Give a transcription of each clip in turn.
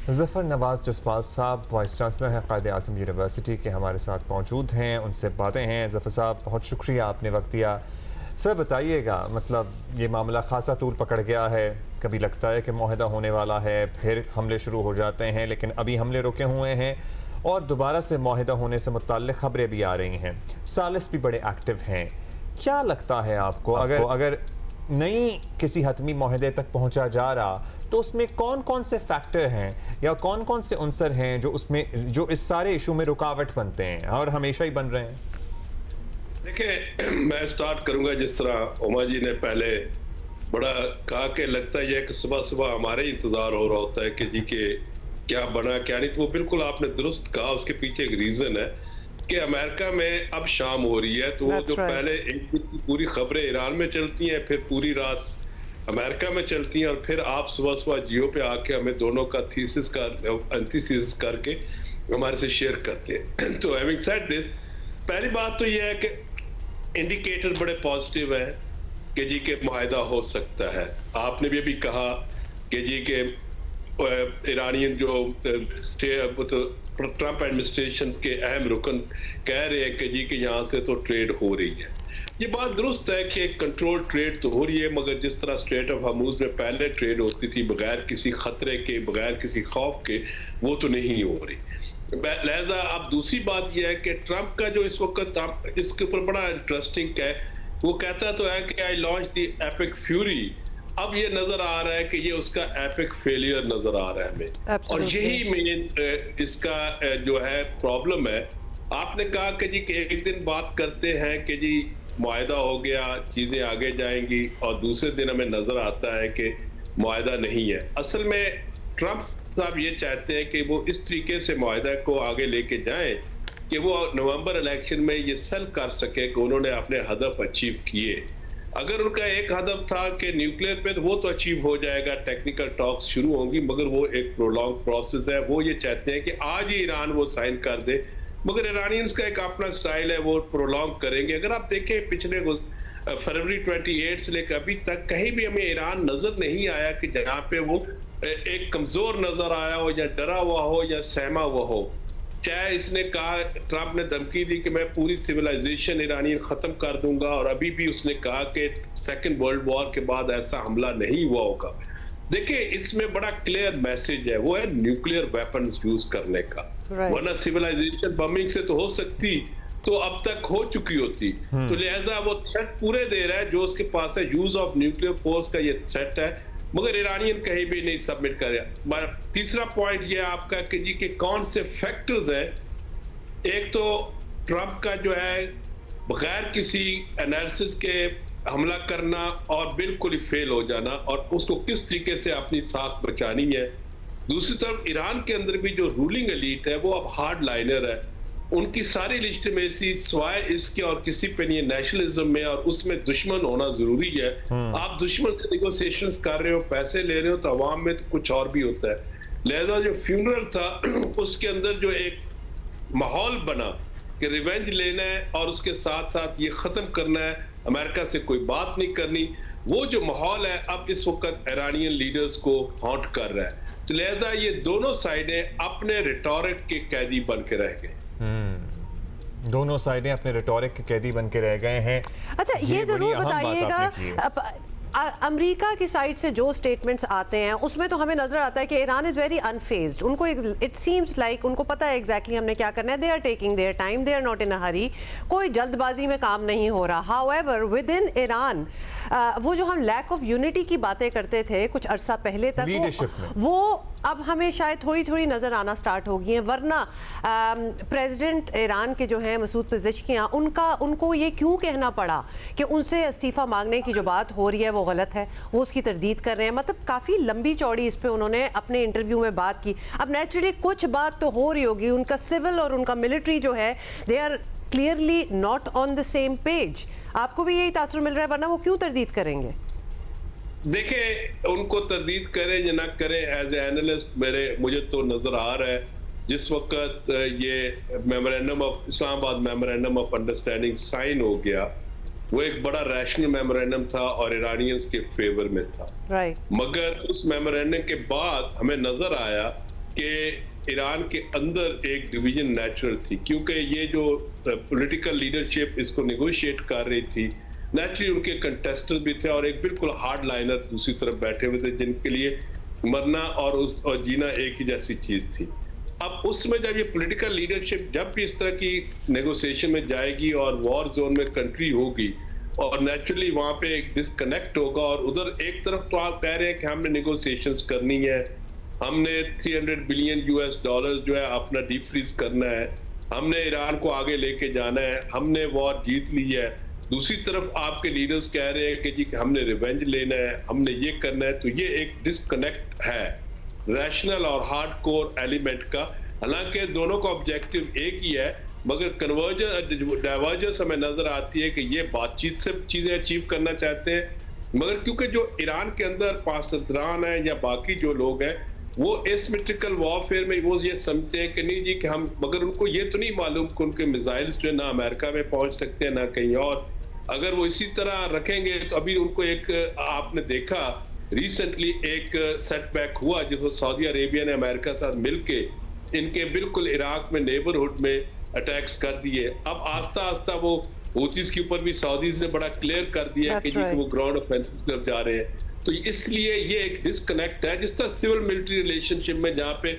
ज़फ़र नवाज़ जसपाल साहब vice chancellor हैं क़ायद आज़म university के, हमारे साथ मौजूद हैं, उनसे बातें हैं। ज़फ़र साहब, बहुत शुक्रिया आपने वक्त दिया। सर बताइएगा, मतलब ये मामला ख़ासा तूल पकड़ गया है, कभी लगता है कि मुआहदा होने वाला है, फिर हमले शुरू हो जाते हैं, लेकिन अभी हमले रुके हुए हैं और दोबारा से मुआहदा होने से मुत्तल्लिक़ ख़बरें भी आ रही हैं। सालिस भी बड़े एक्टिव हैं। क्या लगता है आपको, अगर नई किसी हतमी मुआहदे तक पहुंचा जा रहा, तो उसमें कौन कौन से फैक्टर हैं या कौन कौन से अंसर हैं जो इस सारे इशू में रुकावट बनते हैं और हमेशा ही बन रहे हैं? देखिए, मैं स्टार्ट करूंगा जिस तरह उमा जी ने पहले बड़ा कहा कि लगता है कि सुबह सुबह हमारे इंतजार हो रहा होता है कि जी के क्या बना क्या नहीं। तो वो बिल्कुल आपने दुरुस्त कहा, उसके पीछे एक रीजन है कि अमेरिका में अब शाम हो रही है, तो वो जो पहले एक दिन की पूरी खबरें ईरान में चलती हैं, फिर पूरी रात अमेरिका में चलती हैं, और फिर आप सुबह सुबह जियो पे आके हमें दोनों का एंटीथीसिस करके हमारे से शेयर करते हैं। तो हैविंग सेड दिस, पहली बात तो यह है कि इंडिकेटर बड़े पॉजिटिव है कि जी के मुआहदा हो सकता है। आपने भी अभी कहा कि जी के ईरानियन जो ट्रंप एडमिनिस्ट्रेशन के अहम रुकन कह रहे हैं कि जी कि यहाँ से तो ट्रेड हो रही है। ये बात दुरुस्त है कि कंट्रोल ट्रेड तो हो रही है, मगर जिस तरह स्ट्रेट ऑफ हॉर्मुज़ में पहले ट्रेड होती थी बगैर किसी खतरे के, बगैर किसी खौफ के, वो तो नहीं हो रही। लिहाजा अब दूसरी बात यह है कि ट्रंप का जो इस वक्त इसके ऊपर बड़ा इंटरेस्टिंग है, वो कहता तो है कि I launch the epic fury. अब ये नजर आ रहा है कि ये उसका एपिक फेलियर नजर आ रहा है हमें, और यही मेन इसका जो है प्रॉब्लम है। आपने कहा कि जी कि एक दिन बात करते हैं कि जी मुआहदा हो गया, चीजें आगे जाएंगी, और दूसरे दिन हमें नजर आता है कि मुआहदा नहीं है। असल में ट्रंप साहब ये चाहते हैं कि वो इस तरीके से मुआहदा को आगे लेके जाएं कि वो नवंबर इलेक्शन में ये सेल कर सके कि उन्होंने अपने हदफ अचीव किए। अगर उनका एक हदफ था कि न्यूक्लियर पे, तो वो तो अचीव हो जाएगा, टेक्निकल टॉक्स शुरू होंगी, मगर वो एक प्रोलॉन्ग प्रोसेस है। वो ये चाहते हैं कि आज ही ईरान वो साइन कर दे, मगर ईरानियंस का एक अपना स्टाइल है, वो प्रोलॉन्ग करेंगे। अगर आप देखें पिछले फरवरी 28 से लेकर अभी तक कहीं भी हमें ईरान नजर नहीं आया कि जहाँ पे वो एक कमजोर नजर आया हो, या डरा हुआ हो, या सहमा हुआ हो। चाहे इसने कहा, ट्रंप ने धमकी दी कि मैं पूरी सिविलाइजेशन ईरानियन खत्म कर दूंगा, और अभी भी उसने कहा कि सेकेंड वर्ल्ड वॉर के बाद ऐसा हमला नहीं हुआ होगा। देखिए, इसमें बड़ा क्लियर मैसेज है, वो है न्यूक्लियर वेपन्स यूज करने का। वरना सिविलाइजेशन बमिंग से तो हो सकती, तो अब तक हो चुकी होती। तो लिहाजा वो थ्रेट पूरे दे रहा है, जो उसके पास है यूज ऑफ न्यूक्लियर फोर्स का ये थ्रेट है, मगर ईरानियन कहीं भी नहीं सबमिट करे। तीसरा पॉइंट ये आपका कि जी के कौन से फैक्टर्स हैं। एक तो ट्रंप का जो है बगैर किसी एनालिसिस के हमला करना और बिल्कुल ही फेल हो जाना, और उसको किस तरीके से अपनी साख बचानी है। दूसरी तरफ ईरान के अंदर भी जो रूलिंग एलीट है वो अब हार्ड लाइनर है, उनकी सारी लिजिटिमेसी स्वाय इसके और किसी पे नहीं है, नेशनलिज्म में, और उसमें दुश्मन होना जरूरी है। आप दुश्मन से निगोशिएशंस कर रहे हो, पैसे ले रहे हो, तो अवाम में तो कुछ और भी होता है। लिहाजा जो फ्यूनरल था उसके अंदर जो एक माहौल बना कि रिवेंज लेना है और उसके साथ साथ ये खत्म करना है, अमेरिका से कोई बात नहीं करनी, वो जो माहौल है अब इस वक्त ईरानियन लीडर्स को हॉन्ट कर रहा है। तो लिहाजा ये दोनों साइडें अपने रिटोरिक के कैदी बन के रह गए। दोनों साइडें अपने रिटोरिक के कैदी बन के रह गए हैं। अच्छा, ये जरूर बताइएगा, अमेरिका की साइड से जो स्टेटमेंट्स आते हैं उसमें तो हमें नजर आता है कि ईरान इज वेरी अनफेज्ड। उनको इट सीम्स लाइक उनको पता है एग्जैक्टली हमने क्या करना है। They are taking their time, they are not in a hurry, कोई जल्दबाजी में काम नहीं हो रहा। हाउएवर विद इन ईरान वो जो हम लैक ऑफ यूनिटी की बातें करते थे कुछ अरसा पहले तक, वो अब हमें शायद थोड़ी थोड़ी नज़र आना स्टार्ट हो गई हैं। वरना प्रेसिडेंट ईरान के जो हैं मसूद पेज़ेश्कियां, उनको ये क्यों कहना पड़ा कि उनसे इस्तीफ़ा मांगने की जो बात हो रही है वो गलत है, वो उसकी तरदीद कर रहे हैं। मतलब काफ़ी लंबी चौड़ी इस पर उन्होंने अपने इंटरव्यू में बात की। अब नेचुरली कुछ बात तो हो रही होगी, उनका सिविल और उनका मिलिट्री जो है they are clearly not on the same page. आपको भी यही तासुर मिल रहा है, वरना वो क्यों तरदीद करेंगे? देखें, उनको तरदीद करें या ना करें, एज ए एनालिस्ट मुझे तो नजर आ रहा है जिस वक्त ये memorandum of Islamabad memorandum of understanding sign हो गया, वो एक बड़ा रैशनल मेमोरेंडम था और ईरानियंस के फेवर में था। राइट। मगर उस मेमोरेंडम के बाद हमें नजर आया कि ईरान के अंदर एक डिवीजन नेचुरल थी, क्योंकि ये जो पॉलिटिकल लीडरशिप इसको नेगोशिएट कर रही थी, नेचुरली उनके कंटेस्टर भी थे और एक बिल्कुल हार्ड लाइनर दूसरी तरफ बैठे हुए थे, जिनके लिए मरना और जीना एक ही जैसी चीज थी। अब उसमें जब ये पॉलिटिकल लीडरशिप जब भी इस तरह की नेगोशिएशन में जाएगी और वॉर जोन में कंट्री होगी, और नेचुरली वहां पे एक डिस्कनेक्ट होगा, और उधर एक तरफ तो आप कह रहे हैं कि हमने नेगोशिएशंस करनी है, हमने 300 बिलियन US डॉलर जो है अपना डीफ्रीज करना है, हमने ईरान को आगे लेके जाना है, हमने वॉर जीत ली है। दूसरी तरफ आपके लीडर्स कह रहे हैं कि जी कि हमने रिवेंज लेना है, हमने ये करना है। तो ये एक डिस्कनेक्ट है रैशनल और हार्डकोर एलिमेंट का। हालांकि दोनों का ऑब्जेक्टिव एक ही है, मगर डाइवर्जेंस हमें नजर आती है कि ये बातचीत से चीजें अचीव करना चाहते हैं, मगर क्योंकि जो ईरान के अंदर पासदान है या बाकी जो लोग हैं वो एसिमेट्रिकल वॉरफेयर में वो ये समझते हैं कि नहीं जी कि हम, मगर उनको ये तो नहीं मालूम कि उनके मिसाइल्स जो है ना अमेरिका में पहुंच सकते हैं ना कहीं और। अगर वो इसी तरह रखेंगे तो अभी उनको एक आपने देखा रिसेंटली एक सेटबैक हुआ जिसको सऊदी अरेबिया ने अमेरिका के साथ मिलके इनके बिल्कुल इराक में नेबरहुड में अटैक्स कर दिए। अब आस्ता आस्ता वो हूतीज के ऊपर भी सऊदीज ने बड़ा क्लियर कर दिया कि जी वो ग्राउंड ऑफेंसेस की तरफ जा रहे हैं। तो इसलिए ये एक डिस्कनेक्ट है, जिस तरह सिविल मिलिट्री रिलेशनशिप में जहाँ पे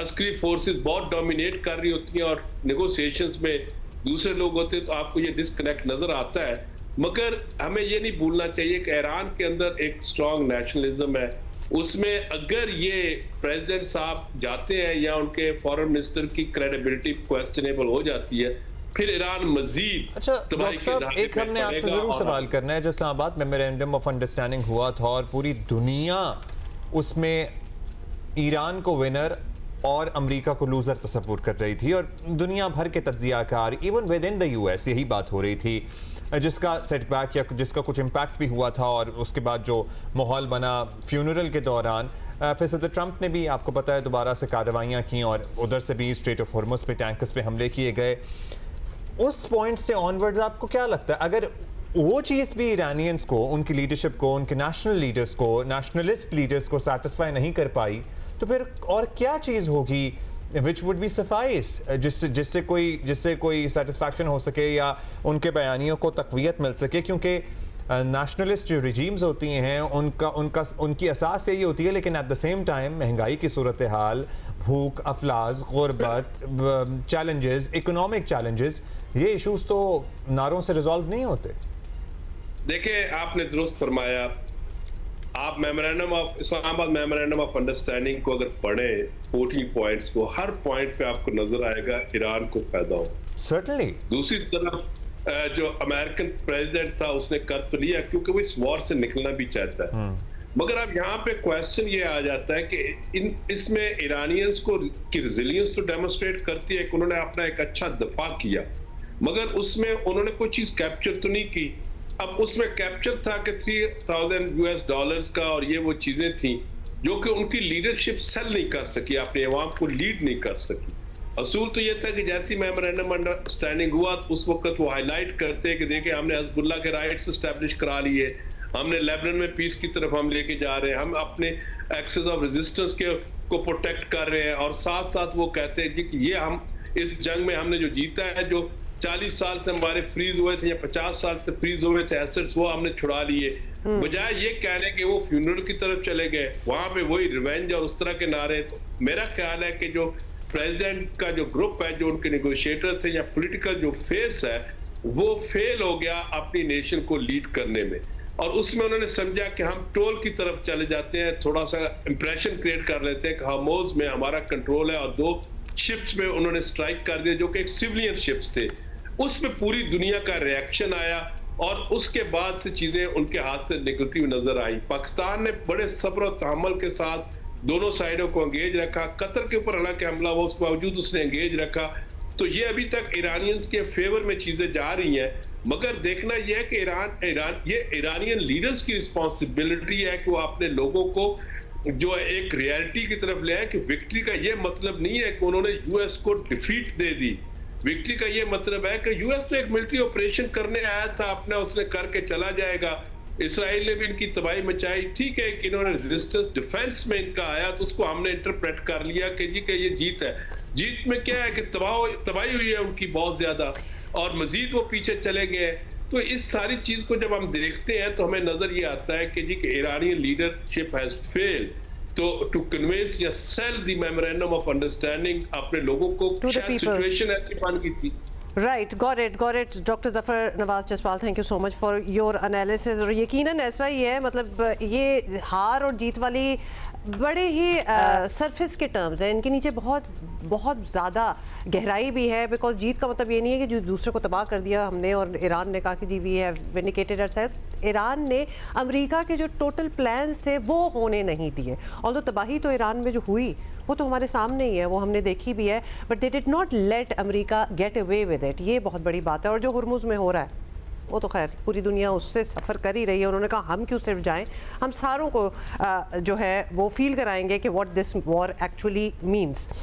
अस्करी फोर्सेस बहुत डोमिनेट कर रही होती हैं और नेगोशिएशंस में दूसरे लोग होते हैं, तो आपको ये डिस्कनेक्ट नजर आता है। मगर हमें ये नहीं भूलना चाहिए कि ईरान के अंदर एक स्ट्रॉन्ग नेशनलिज्म है, उसमें अगर ये प्रेसिडेंट साहब जाते हैं या उनके फॉरेन मिनिस्टर की क्रेडिबिलिटी क्वेश्चनेबल हो जाती है, फिर ईरान मजीद। अच्छा डॉक्टर साहब, एक हमने आपसे जरूर सवाल करना है। जो इस्लामाबाद मेमोरेंडम ऑफ अंडरस्टैंडिंग हुआ था और पूरी दुनिया उसमें ईरान को विनर और अमेरिका को लूजर तस्वुर कर रही थी, और दुनिया भर के तज्जियाकार even within the US यही बात हो रही थी, जिसका सेटबैक या जिसका कुछ इम्पैक्ट भी हुआ था। और उसके बाद जो माहौल बना फ्यूनरल के दौरान, फिर सदर ट्रंप ने भी आपको पता है दोबारा से कार्रवाइयाँ की और उधर से भी स्ट्रेट ऑफ हॉर्मुज़ पे टैंकर्स पे हमले किए गए। उस पॉइंट से ऑनवर्ड्स आपको क्या लगता है, अगर वो चीज़ भी ईरानियंस को, उनकी लीडरशिप को, उनके नेशनल लीडर्स को, नेशनलिस्ट लीडर्स को सेटिस्फाई नहीं कर पाई, तो फिर और क्या चीज़ होगी विच वुड बी सफाइस जिससे कोई सेटिस्फैक्शन हो सके या उनके बयानियों को तक़वियत मिल सके? क्योंकि नेशनलिस्ट जो रिजीम्स होती हैं उनकी असास यही होती है, लेकिन एट द सेम टाइम महंगाई की सूरत हाल, भूख, अफलास, गुर्बत, चैलेंजेस, इकोनॉमिक चैलेंजेस, ये इश्यूज तो नारों से रिजॉल्व नहीं होते। देखिए आपने दुरुस्त फरमाया, आप इस्लामाबाद मेमोरेंडम ऑफ अंडरस्टैंडिंग को अगर पढ़ें 14 पॉइंट्स को, हर पॉइंट पे आपको नजर आएगा ईरान को फायदा हो। सर्टनली दूसरी तरफ जो अमेरिकन प्रेसिडेंट था उसने कर तो लिया क्योंकि वो इस वॉर से निकलना भी चाहता है, मगर अब यहाँ पे क्वेश्चन ये आ जाता है कि इसमें ईरानियंस को की रेजिलियंस तो डेमोन्स्ट्रेट करती है कि उन्होंने अपना एक अच्छा दफा किया, मगर उसमें उन्होंने कोई चीज कैप्चर तो नहीं की। अब उसमें कैप्चर था कि 3000 US डॉलर्स का, और ये वो चीजें थी जो कि उनकी लीडरशिप सेल नहीं कर सकी, अपने अवाम को लीड नहीं कर सकी। असूल तो ये था कि जैसी मेमोरेंडम अंडरस्टैंडिंग हुआ तो उस वक्त वो हाईलाइट करते कि देखिए हमने हिजबुल्लाह के राइट्स एस्टैब्लिश करा लिए, हमने लेबनान में पीस की तरफ हम लेके जा रहे हैं, हम अपने एक्सेस ऑफ रेजिस्टेंस को प्रोटेक्ट कर रहे हैं, और साथ साथ वो कहते हैं कि ये हम इस जंग में हमने जो जीता है, जो 40 साल से हमारे फ्रीज हुए थे या 50 साल से फ्रीज हुए थे एसेट्स, वो हमने छुड़ा लिए। बजाय ये कहने के वो फ्यूनरल की तरफ चले गए, वहां पे वही रिवेंज और उस तरह के नारे। तो मेरा ख्याल है कि जो प्रेसिडेंट का जो ग्रुप है, जो उनके नेगोशिएटर थे या पॉलिटिकल जो फेस है, वो फेल हो गया अपनी नेशन को लीड करने में, और उसमें उन्होंने समझा कि हम टोल की तरफ चले जाते हैं, थोड़ा सा इंप्रेशन क्रिएट कर लेते हैं कि हर्मोज में हमारा कंट्रोल है, और 2 शिप्स में उन्होंने स्ट्राइक कर दिया जो कि एक सिविलियन शिप्स थे। उसमें पूरी दुनिया का रिएक्शन आया और उसके बाद से चीजें उनके हाथ से निकलती हुई नजर आई। पाकिस्तान ने बड़े सब्र और तहम्मुल के साथ दोनों साइडों को एंगेज रखा। कतर के ऊपर हालांकि हमला हुआ, उसके बावजूद उसने एंगेज रखा। तो ये अभी तक ईरानियंस के फेवर में चीजें जा रही हैं, मगर देखना यह है कि ईरानियन लीडर्स की रिस्पॉन्सिबिलिटी है कि वो अपने लोगों को जो है एक रियलिटी की तरफ ले आए कि विक्ट्री का ये मतलब नहीं है कि उन्होंने US को डिफीट दे दी। विक्ट्री का ये मतलब है कि US तो एक मिलिट्री ऑपरेशन करने आया था अपना, उसने करके चला जाएगा। इसराइल ने भी इनकी तबाही मचाई। ठीक है कि इन्होंने रेजिस्टेंस डिफेंस में इनका आया तो उसको हमने इंटरप्रेट कर लिया कि जी कि ये जीत है। जीत में क्या है कि तबाही हुई है उनकी बहुत ज्यादा, और मजीद वो पीछे चले गए। तो इस सारी चीज को जब हम देखते हैं तो हमें नजर ये आता है कि जी कि ईरानी leadership has failed to convince या sell the memorandum of understanding अपने लोगों को। शायद सिचुएशन ऐसी बन गई थी। Right, got it. Dr. Zafar Nawaz Jaswal, thank you so much for your analysis. और यकीनन ऐसा ही है, मतलब ये हार और जीत वाली बड़े ही सरफेस के टर्म्स हैं, इनके नीचे बहुत ज़्यादा गहराई भी है। बिकॉज जीत का मतलब ये नहीं है कि जो दूसरे को तबाह कर दिया हमने और ईरान ने कहा कि जी we have vindicated ourself. Iran ने अमेरिका के जो टोटल प्लान्स थे वो होने नहीं दिए। और तो तबाही तो ईरान में जो हुई वो तो हमारे सामने ही है, वो हमने देखी भी है, but they did not let America get away with it. ये बहुत बड़ी बात है। और जो हुर्मुज़ में हो रहा है वो तो खैर पूरी दुनिया उससे सफ़र कर ही रही है। उन्होंने कहा हम क्यों सिर्फ जाएं, हम सारों को जो है वो फील कराएंगे कि what this war actually means.